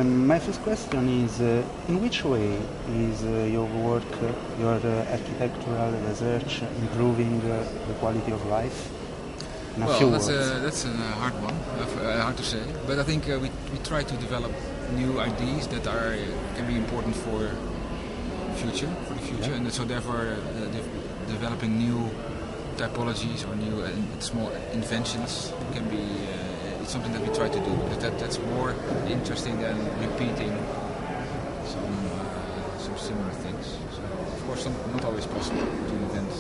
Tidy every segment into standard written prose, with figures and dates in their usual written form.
My first question is, in which way is your work, your architectural research improving the quality of life? In a few words. That's a hard one, hard to say. But I think we try to develop new ideas that can be important for the future, and so therefore developing new typologies or new small inventions can be it's something that we try to do. That's more interesting than repeating some similar things. So of course, not always possible to invent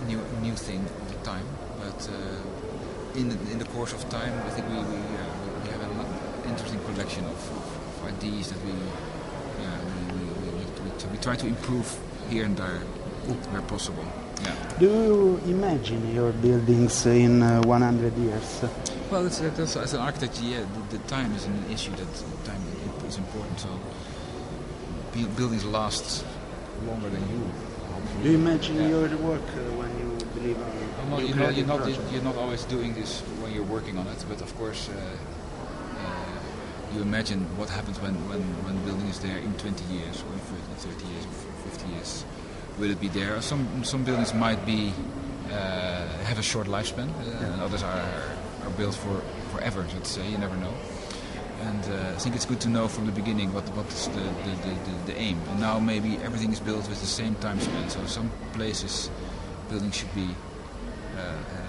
a new thing all the time, but in the course of time, I think we have an interesting collection of ideas that we try to improve here and there where possible. Yeah. Do you imagine your buildings in 100 years? Well, that's as an architect, the time is an issue. That time is important. So buildings last longer than you. Do you imagine your work when you believe on you're not always doing this when you're working on it, but of course you imagine what happens when the building is there in 20 years, or in 30 years, or 50 years. Will it be there? Some buildings might be have a short lifespan, and others are built for forever. Let's say, you never know. And I think it's good to know from the beginning what is the aim. And now maybe everything is built with the same time span. So some places buildings should be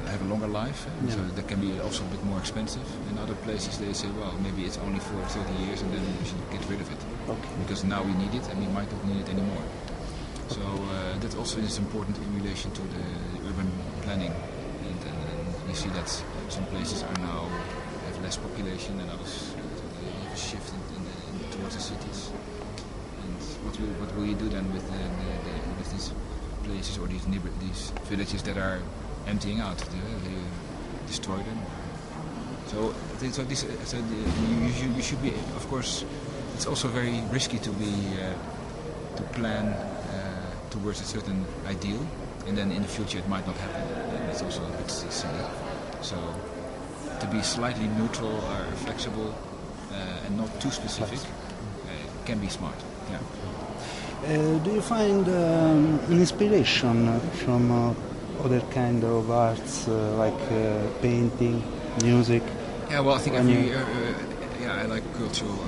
have a longer life, so that can be also a bit more expensive. In other places they say, well, maybe it's only for 30 years and then we should get rid of it. Okay. Because now we need it and we might not need it anymore. So that also is important in relation to the urban planning. And you see that some places are now have less population than others. A shift towards the cities, and what will you do then with these places or these villages that are emptying out? Do you destroy them? So you should be, of course. It's also very risky to plan towards a certain ideal, and then in the future it might not happen. And it's also a bit silly. So to be slightly neutral or flexible. And not too specific, can be smart. Yeah. Do you find an inspiration from other kind of arts like painting, music? Yeah, well, I think I like cultural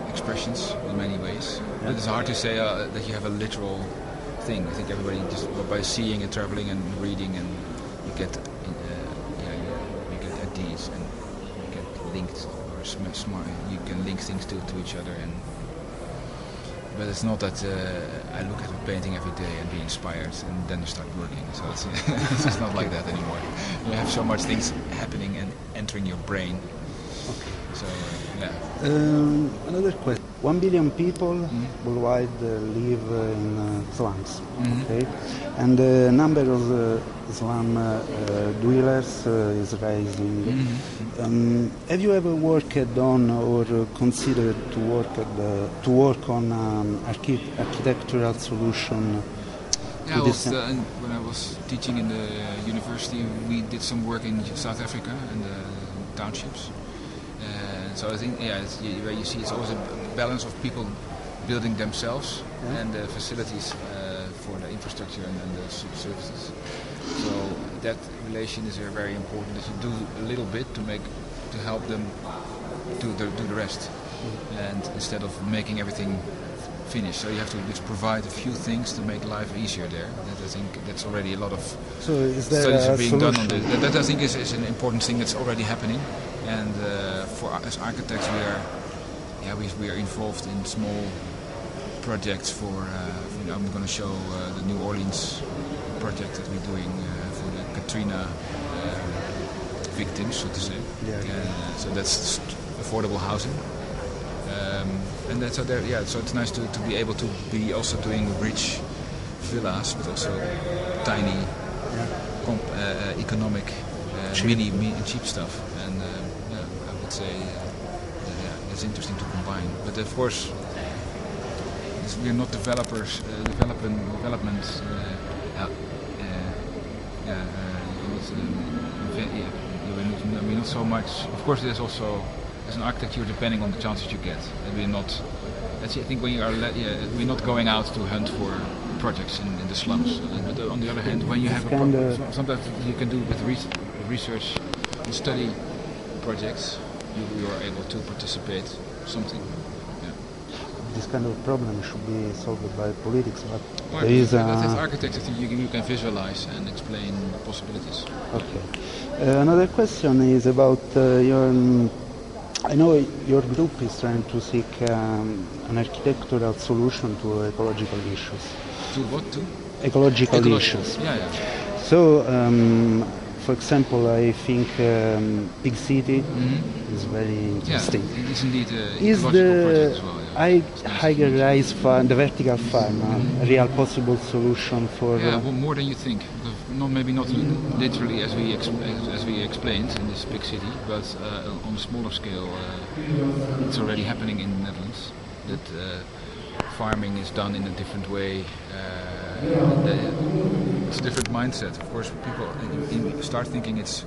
expressions in many ways. Yeah. But it's hard to say that you have a literal thing. I think everybody just by seeing and traveling and reading, and you get ideas and you get linked. Smart, you can link things to each other, but it's not that I look at a painting every day and be inspired and then start working. So it's just not like that anymore. You have so much things happening and entering your brain. Okay. So another question: 1 billion people worldwide live in slums. Okay, and the number of slum dwellers is rising. Have you ever worked on or considered to work on architectural solution? Yeah, when I was teaching in the university, we did some work in South Africa and the townships. So I think, where you see it's always a balance of people building themselves and the facilities for the infrastructure and the services. So that relation is very important. That you do a little bit to help them do the rest, and instead of making everything finished. So you have to just provide a few things to make life easier there. I think that's already a lot of studies are being done on this. That I think is an important thing that's already happening. And as architects, we are involved in small projects for. I'm going to show the New Orleans project that we're doing for the Katrina victims, so to say. So that's affordable housing. And that's so it's nice to be able to be also doing rich villas, but also tiny, economic, really cheap stuff. And I would say it's interesting to combine. But of course, we're not developers. We're not so much. Of course, there's also as an architect, you're depending on the chances you get. And we're not. That's I think when you are we're not going out to hunt for projects in the slums. But on the other hand, when you have sometimes you can do with research and study projects, you are able to participate something. Yeah. This kind of problem should be solved by politics, but as architects, I think you can visualize and explain the possibilities. Okay. Another question is about your. I know your group is trying to seek an architectural solution to ecological issues. To what? To? Ecological issues. Yeah. So, for example, I think Big City is very interesting. Yeah, it is indeed is ecological the project as well. Yeah. higher rise farm, the vertical farm, a real possible solution for? Well, more than you think. Maybe not literally as we explained in this big city, but on a smaller scale, it's already happening in the Netherlands. That farming is done in a different way. It's a different mindset. Of course, people start thinking it's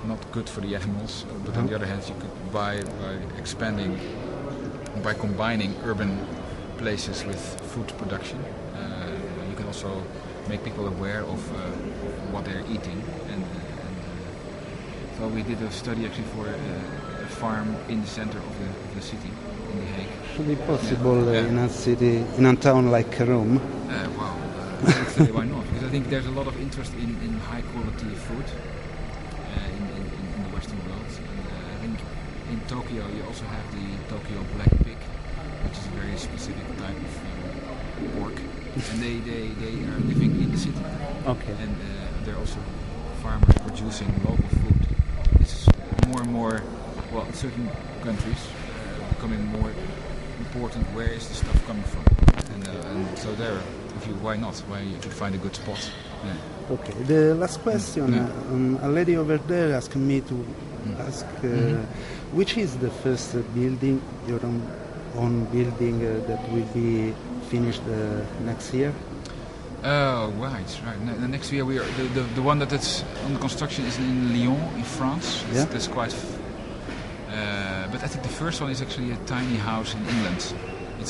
not good for the animals, but on the other hand, you could by combining urban places with food production, you can also make people aware of what they're eating. So we did a study actually for a farm in the center of the city, in The Hague. Should be possible in a city, in a town like Rome. Why not? Because I think there's a lot of interest in high quality food in the Western world. And I think in Tokyo you also have the Tokyo black pig, which is a very specific type of pork. And they are living in the city. Okay. And they're also farmers producing local food. It's more and more, well, in certain countries, becoming more important. Where is the stuff coming from? And so there, why not? Why you could find a good spot. Yeah. Okay. The last question, a lady over there asked me to ask, which is the first building, your own building that will be finished next year? Oh, right. The next year we are the one that's under construction is in Lyon, in France. That's quite. But I think the first one is actually a tiny house in England.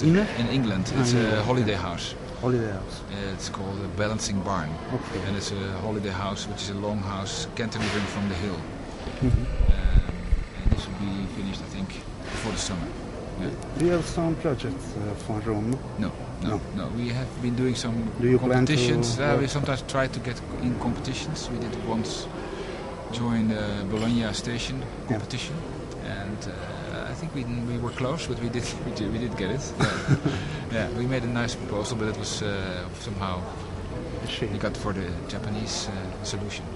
In England, it's a holiday house. Holiday house. It's called a balancing barn. Okay. And it's a holiday house, which is a long house cantilevering from the hill. And this will be finished, I think, before the summer. Yeah. Do you have some projects for Rome? No. We have been doing some competitions. We sometimes try to get in competitions. We did once join the Bologna station competition, and I think we were close, but we did get it. We made a nice proposal, but it was somehow we got for the Japanese solution.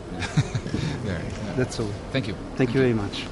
There. That's all. Thank you. Thank you very much.